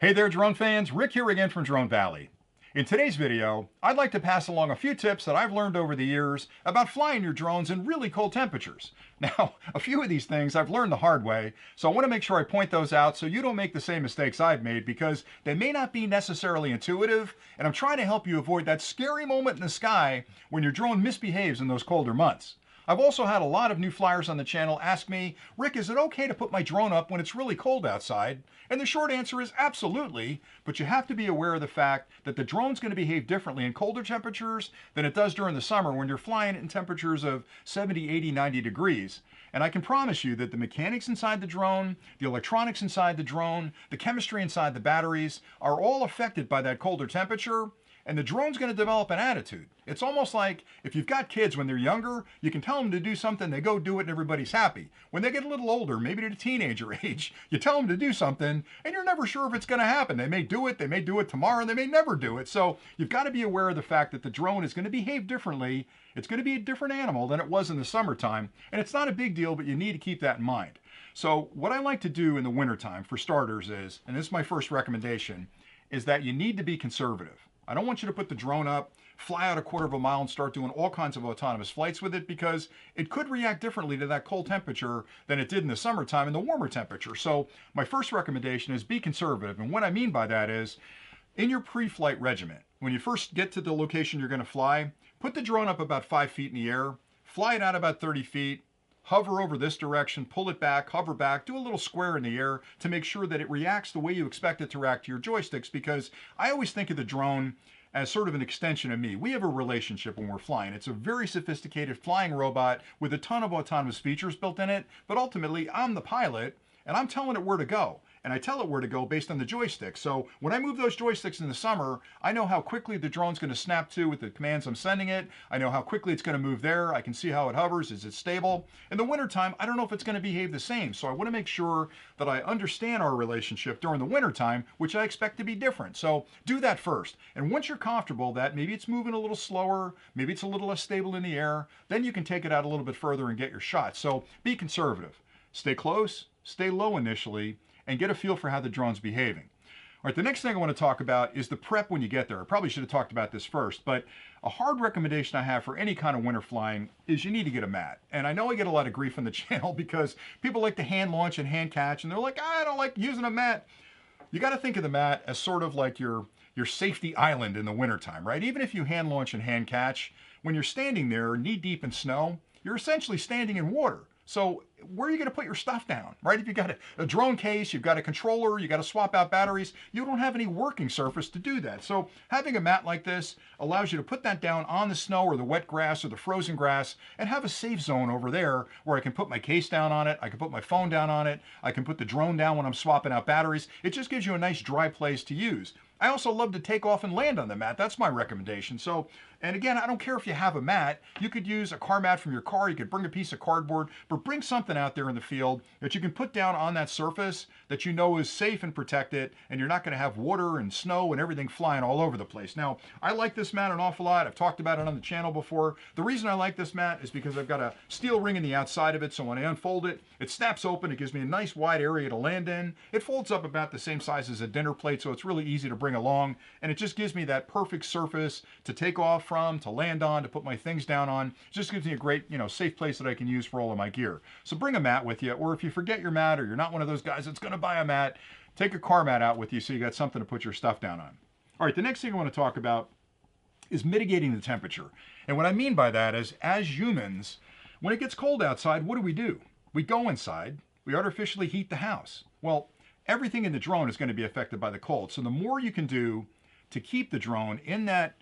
Hey there drone fans, Rick here again from Drone Valley. In today's video, I'd like to pass along a few tips that I've learned over the years about flying your drones in really cold temperatures. Now, a few of these things I've learned the hard way, so I want to make sure I point those out so you don't make the same mistakes I've made because they may not be necessarily intuitive, and I'm trying to help you avoid that scary moment in the sky when your drone misbehaves in those colder months. I've also had a lot of new flyers on the channel ask me, Rick, is it okay to put my drone up when it's really cold outside? And the short answer is absolutely, but you have to be aware of the fact that the drone's going to behave differently in colder temperatures than it does during the summer when you're flying in temperatures of 70, 80, 90 degrees. And I can promise you that the mechanics inside the drone, the electronics inside the drone, the chemistry inside the batteries are all affected by that colder temperature. And the drone's going to develop an attitude. It's almost like if you've got kids when they're younger, you can tell them to do something, they go do it and everybody's happy. When they get a little older, maybe to the teenager age, you tell them to do something and you're never sure if it's going to happen. They may do it tomorrow, they may never do it. So you've got to be aware of the fact that the drone is going to behave differently. It's going to be a different animal than it was in the summertime. And it's not a big deal, but you need to keep that in mind. So what I like to do in the wintertime for starters is, and this is my first recommendation, is that you need to be conservative. I don't want you to put the drone up, fly out a quarter of a mile and start doing all kinds of autonomous flights with it because it could react differently to that cold temperature than it did in the summertime in the warmer temperature. So my first recommendation is be conservative. And what I mean by that is in your pre-flight regimen, when you first get to the location you're going to fly, put the drone up about 5 feet in the air, fly it out about 30 feet, hover over this direction, pull it back, hover back, do a little square in the air to make sure that it reacts the way you expect it to react to your joysticks, because I always think of the drone as sort of an extension of me. We have a relationship when we're flying. It's a very sophisticated flying robot with a ton of autonomous features built in it, but ultimately I'm the pilot and I'm telling it where to go. And I tell it where to go based on the joystick. So when I move those joysticks in the summer, I know how quickly the drone's going to snap to with the commands I'm sending it. I know how quickly it's going to move there. I can see how it hovers. Is it stable? In the wintertime, I don't know if it's going to behave the same. So I want to make sure that I understand our relationship during the wintertime, which I expect to be different. So do that first. And once you're comfortable that maybe it's moving a little slower, maybe it's a little less stable in the air, then you can take it out a little bit further and get your shot. So be conservative. Stay close, stay low initially, and get a feel for how the drone's behaving. All right, the next thing I want to talk about is the prep when you get there. I probably should have talked about this first, but a hard recommendation I have for any kind of winter flying is you need to get a mat. And I know I get a lot of grief on the channel because people like to hand launch and hand catch, and they're like, I don't like using a mat. You got to think of the mat as sort of like your safety island in the wintertime, right? Even if you hand launch and hand catch, when you're standing there knee deep in snow, you're essentially standing in water. So where are you going to put your stuff down, right? If you've got a drone case, you've got a controller, you got to swap out batteries, you don't have any working surface to do that. So having a mat like this allows you to put that down on the snow or the wet grass or the frozen grass and have a safe zone over there where I can put my case down on it, I can put my phone down on it, I can put the drone down when I'm swapping out batteries. It just gives you a nice dry place to use. I also love to take off and land on the mat. That's my recommendation. So, and again, I don't care if you have a mat. You could use a car mat from your car. You could bring a piece of cardboard, but bring something out there in the field that you can put down on that surface that you know is safe and protected, and you're not going to have water and snow and everything flying all over the place. Now, I like this mat an awful lot. I've talked about it on the channel before. The reason I like this mat is because I've got a steel ring in the outside of it, so when I unfold it, it snaps open. It gives me a nice wide area to land in. It folds up about the same size as a dinner plate, so it's really easy to bring along, and it just gives me that perfect surface to take off from, to land on, to put my things down on. It just gives me a great, safe place that I can use for all of my gear. So bring a mat with you, or if you forget your mat or you're not one of those guys that's going to buy a mat, take a car mat out with you so you got something to put your stuff down on. All right, the next thing I want to talk about is mitigating the temperature. And what I mean by that is, as humans, when it gets cold outside, what do? We go inside, we artificially heat the house. Well, everything in the drone is going to be affected by the cold. So the more you can do to keep the drone in that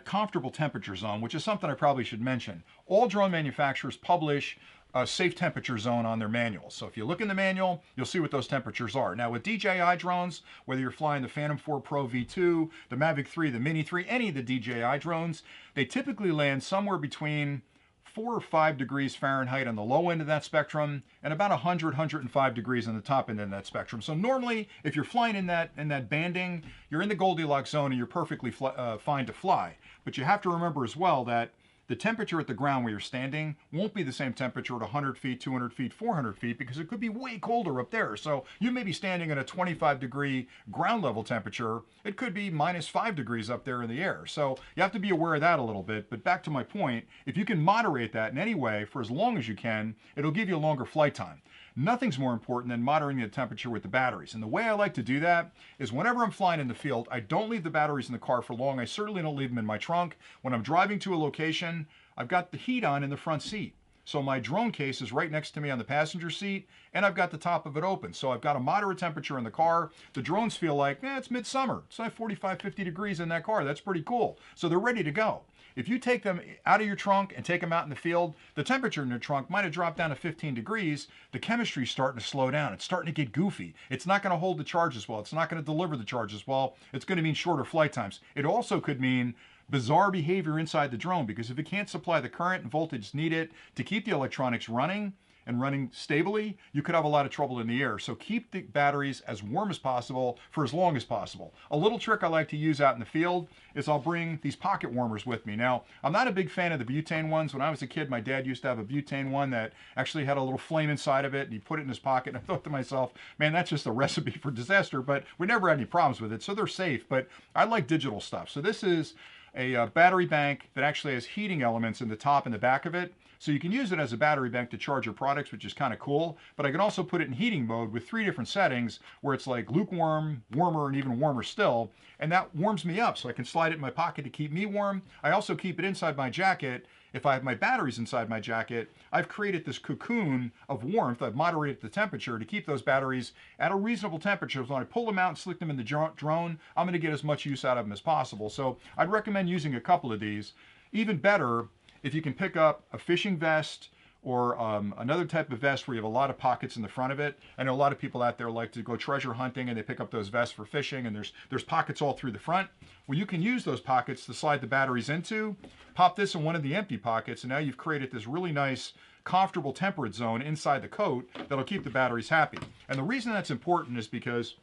comfortable temperature zone, which is something I probably should mention. All drone manufacturers publish a safe temperature zone on their manuals. So if you look in the manual, you'll see what those temperatures are. Now with DJI drones, whether you're flying the Phantom 4 Pro V2, the Mavic 3, the Mini 3, any of the DJI drones, they typically land somewhere between 4 or 5 degrees Fahrenheit on the low end of that spectrum and about 100, 105 degrees on the top end of that spectrum. So normally, if you're flying in that banding, you're in the Goldilocks zone and you're perfectly fine to fly. But you have to remember as well that the temperature at the ground where you're standing won't be the same temperature at 100 feet, 200 feet, 400 feet, because it could be way colder up there. So you may be standing at a 25-degree ground level temperature. It could be -5 degrees up there in the air. So you have to be aware of that a little bit. But back to my point, if you can moderate that in any way for as long as you can, it'll give you a longer flight time. Nothing's more important than moderating the temperature with the batteries. And the way I like to do that is whenever I'm flying in the field, I don't leave the batteries in the car for long. I certainly don't leave them in my trunk. When I'm driving to a location, I've got the heat on in the front seat. So my drone case is right next to me on the passenger seat, and I've got the top of it open. So I've got a moderate temperature in the car. The drones feel like, it's midsummer. It's like 45, 50 degrees in that car. That's pretty cool. So they're ready to go. If you take them out of your trunk and take them out in the field, the temperature in your trunk might have dropped down to 15 degrees. The chemistry's starting to slow down. It's starting to get goofy. It's not going to hold the charge as well. It's not going to deliver the charge as well. It's going to mean shorter flight times. It also could mean bizarre behavior inside the drone, because if it can't supply the current and voltage needed to keep the electronics running and running stably, you could have a lot of trouble in the air. So keep the batteries as warm as possible for as long as possible. A little trick I like to use out in the field is I'll bring these pocket warmers with me. Now, I'm not a big fan of the butane ones. When I was a kid, my dad used to have a butane one that actually had a little flame inside of it, and he put it in his pocket, and I thought to myself, man, that's just a recipe for disaster, but we never had any problems with it, so they're safe. But I like digital stuff. So this is a battery bank that actually has heating elements in the top and the back of it. So you can use it as a battery bank to charge your products, which is kind of cool. But I can also put it in heating mode with 3 different settings where it's like lukewarm, warmer, and even warmer still. And that warms me up, so I can slide it in my pocket to keep me warm. I also keep it inside my jacket. If I have my batteries inside my jacket, I've created this cocoon of warmth. I've moderated the temperature to keep those batteries at a reasonable temperature. So when I pull them out and stick them in the drone, I'm going to get as much use out of them as possible. So I'd recommend using a couple of these. Even better, if you can pick up a fishing vest or another type of vest where you have a lot of pockets in the front of it. I know a lot of people out there like to go treasure hunting and they pick up those vests for fishing, and there's pockets all through the front. Well, you can use those pockets to slide the batteries into, pop this in one of the empty pockets, and now you've created this really nice, comfortable temperate zone inside the coat that'll keep the batteries happy. And the reason that's important is because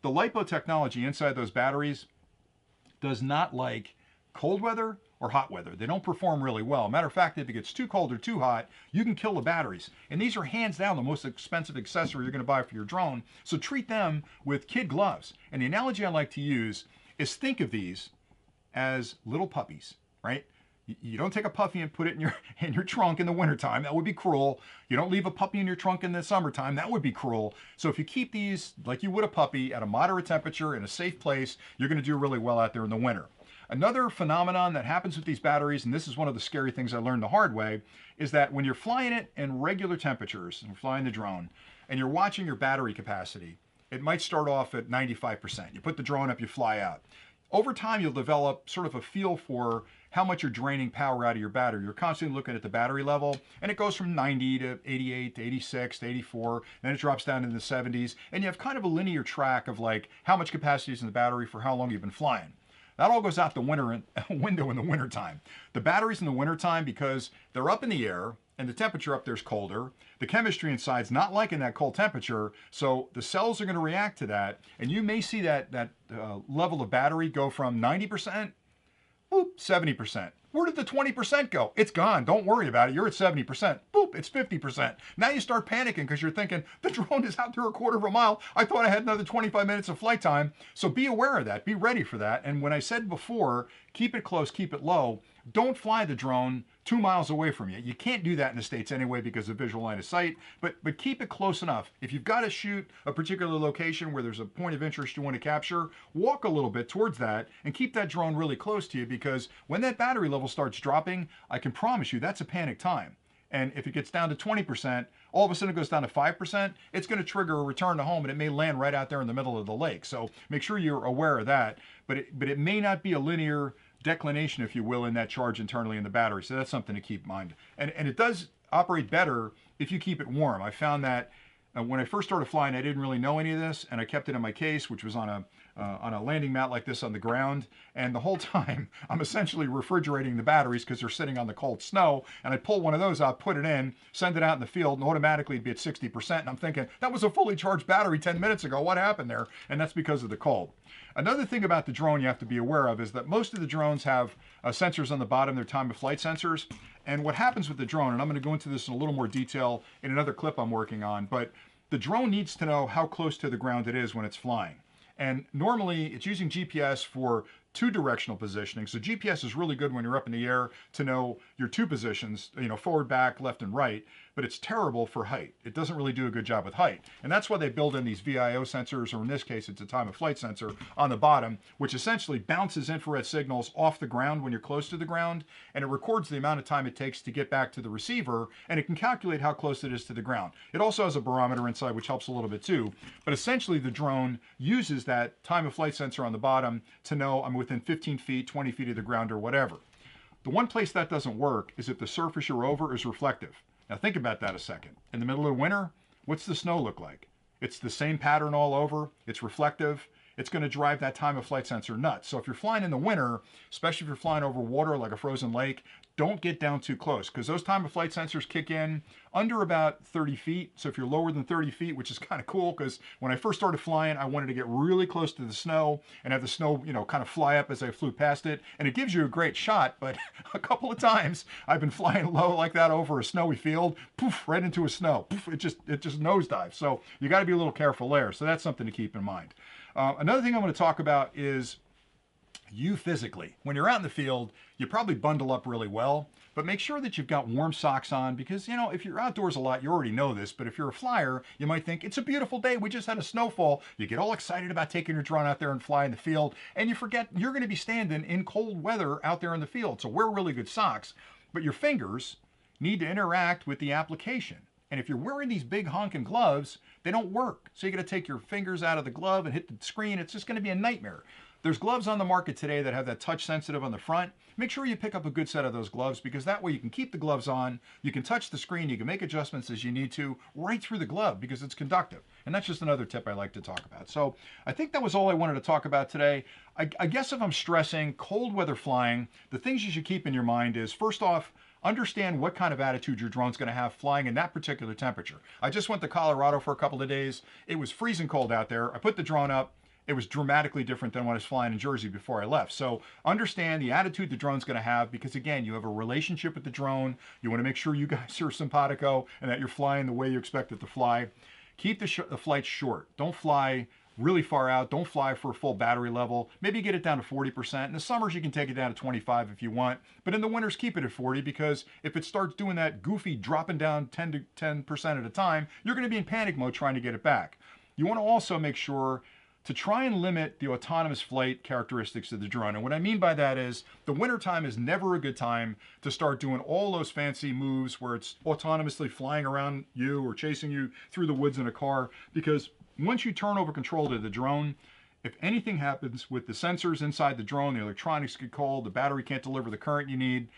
the LiPo technology inside those batteries does not like cold weather or hot weather. They don't perform really well. Matter of fact, if it gets too cold or too hot, you can kill the batteries. And these are hands down the most expensive accessory you're going to buy for your drone. So treat them with kid gloves. And the analogy I like to use is, think of these as little puppies, right? You don't take a puppy and put it in your trunk in the wintertime. That would be cruel. You don't leave a puppy in your trunk in the summertime. That would be cruel. So if you keep these like you would a puppy at a moderate temperature in a safe place, you're going to do really well out there in the winter. Another phenomenon that happens with these batteries, and this is one of the scary things I learned the hard way, is that when you're flying it in regular temperatures, and you're flying the drone, and you're watching your battery capacity, it might start off at 95%. You put the drone up, you fly out. Over time, you'll develop sort of a feel for how much you're draining power out of your battery. You're constantly looking at the battery level, and it goes from 90 to 88 to 86 to 84, then it drops down into the 70s, and you have kind of a linear track of like how much capacity is in the battery for how long you've been flying. That all goes out the window in the wintertime. The batteries in the wintertime, because they're up in the air and the temperature up there is colder, the chemistry inside is not liking that cold temperature, so the cells are going to react to that, and you may see that level of battery go from 90%, 70%. Where did the 20% go? It's gone. Don't worry about it. You're at 70%. Boop, it's 50%. Now you start panicking because you're thinking, the drone is out there a quarter of a mile. I thought I had another 25 minutes of flight time. So be aware of that. Be ready for that. And when I said before, keep it close, keep it low, don't fly the drone 2 miles away from you. You can't do that in the States anyway because of visual line of sight, but keep it close enough. If you've got to shoot a particular location where there's a point of interest you want to capture, walk a little bit towards that and keep that drone really close to you, because when that battery level starts dropping, I can promise you that's a panic time. And if it gets down to 20%, all of a sudden it goes down to 5%, it's going to trigger a return to home, and it may land right out there in the middle of the lake. So make sure you're aware of that. But it may not be a linear declination, if you will, in that charge internally in the battery. So that's something to keep in mind. And it does operate better if you keep it warm. I found that when I first started flying, I didn't really know any of this, and I kept it in my case, which was on on a landing mat like this on the ground, and the whole time I'm essentially refrigerating the batteries because they're sitting on the cold snow, and I pull one of those out, put it in, send it out in the field, and automatically it'd be at 60%, and I'm thinking, that was a fully charged battery 10 minutes ago, what happened there? And that's because of the cold. Another thing about the drone you have to be aware of is that most of the drones have sensors on the bottom, they're time of flight sensors, and what happens with the drone, and I'm going to go into this in a little more detail in another clip I'm working on, but the drone needs to know how close to the ground it is when it's flying. And normally it's using GPS for two directional positioning. So GPS is really good when you're up in the air to know your two positions, forward, back, left, and right, but it's terrible for height. It doesn't really do a good job with height. And that's why they build in these VIO sensors, or in this case, it's a time of flight sensor on the bottom, which essentially bounces infrared signals off the ground when you're close to the ground, and it records the amount of time it takes to get back to the receiver, and it can calculate how close it is to the ground. It also has a barometer inside, which helps a little bit too, but essentially the drone uses that time of flight sensor on the bottom to know I'm within 15 feet, 20 feet of the ground, or whatever. The one place that doesn't work is if the surface you're over is reflective. Now think about that a second. In the middle of winter, what's the snow look like? It's the same pattern all over, it's reflective, it's going to drive that time of flight sensor nuts. So if you're flying in the winter, especially if you're flying over water like a frozen lake, don't get down too close, because those time of flight sensors kick in under about 30 feet. So if you're lower than 30 feet, which is kind of cool, because when I first started flying, I wanted to get really close to the snow and have the snow, kind of fly up as I flew past it. And it gives you a great shot, but a couple of times I've been flying low like that over a snowy field, poof, right into a snow. Poof, it just nosedives. So you got to be a little careful there. So that's something to keep in mind. Another thing I'm going to talk about is you physically. When you're out in the field, you probably bundle up really well, but make sure that you've got warm socks on, because, if you're outdoors a lot, you already know this, but if you're a flyer, you might think, it's a beautiful day, we just had a snowfall. You get all excited about taking your drone out there and fly in the field, and you forget you're going to be standing in cold weather out there in the field. So wear really good socks, but your fingers need to interact with the application. And if you're wearing these big honking gloves, they don't work. So you got to take your fingers out of the glove and hit the screen. It's just going to be a nightmare. There's gloves on the market today that have that touch sensitive on the front. Make sure you pick up a good set of those gloves, because that way you can keep the gloves on, you can touch the screen, you can make adjustments as you need to right through the glove, because it's conductive. And that's just another tip I like to talk about. So I think that was all I wanted to talk about today. I guess if I'm stressing cold weather flying, the things you should keep in your mind is, first off, understand what kind of attitude your drone's going to have flying in that particular temperature. I just went to Colorado for a couple of days. It was freezing cold out there. I put the drone up. It was dramatically different than when I was flying in Jersey before I left. So understand the attitude the drone's going to have, because again, you have a relationship with the drone. You want to make sure you guys are simpatico and that you're flying the way you expect it to fly. Keep the flight short. Don't fly really far out. Don't fly for a full battery level. Maybe get it down to 40%. In the summers, you can take it down to 25 if you want. But in the winters, keep it at 40, because if it starts doing that goofy dropping down 10% at a time, you're going to be in panic mode trying to get it back. You want to also make sure to try and limit the autonomous flight characteristics of the drone. And what I mean by that is, the wintertime is never a good time to start doing all those fancy moves where it's autonomously flying around you or chasing you through the woods in a car, because once you turn over control to the drone, if anything happens with the sensors inside the drone, the electronics get cold, the battery can't deliver the current you need,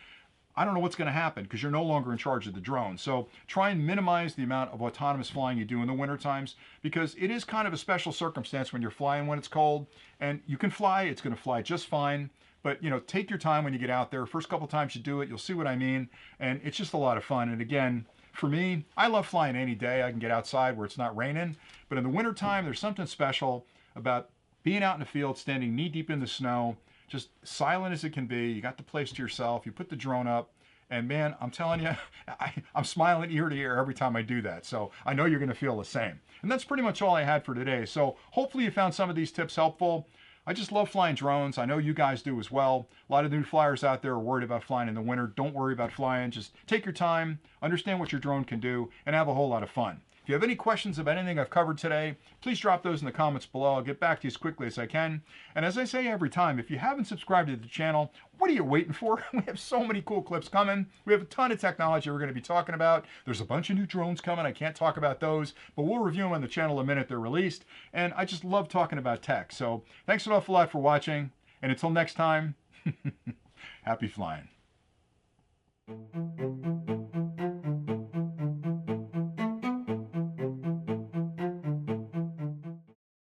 I don't know what's going to happen, because you're no longer in charge of the drone. So try and minimize the amount of autonomous flying you do in the winter times, because it is kind of a special circumstance when you're flying when it's cold. And you can fly, it's going to fly just fine. But take your time when you get out there. First couple times you do it, you'll see what I mean. And it's just a lot of fun. And again, for me, I love flying any day. I can get outside where it's not raining. But in the wintertime, there's something special about being out in the field, standing knee deep in the snow, just silent as it can be. You got the place to yourself. You put the drone up, and man, I'm telling you, I'm smiling ear to ear every time I do that. So I know you're going to feel the same. And that's pretty much all I had for today. So hopefully you found some of these tips helpful. I just love flying drones. I know you guys do as well. A lot of new flyers out there are worried about flying in the winter. Don't worry about flying. Just take your time, understand what your drone can do, and have a whole lot of fun. If you have any questions about anything I've covered today, please drop those in the comments below. I'll get back to you as quickly as I can. And as I say every time, if you haven't subscribed to the channel, what are you waiting for? We have so many cool clips coming. We have a ton of technology we're going to be talking about. There's a bunch of new drones coming. I can't talk about those, but we'll review them on the channel the minute they're released. And I just love talking about tech. So thanks an awful lot for watching. And until next time, happy flying.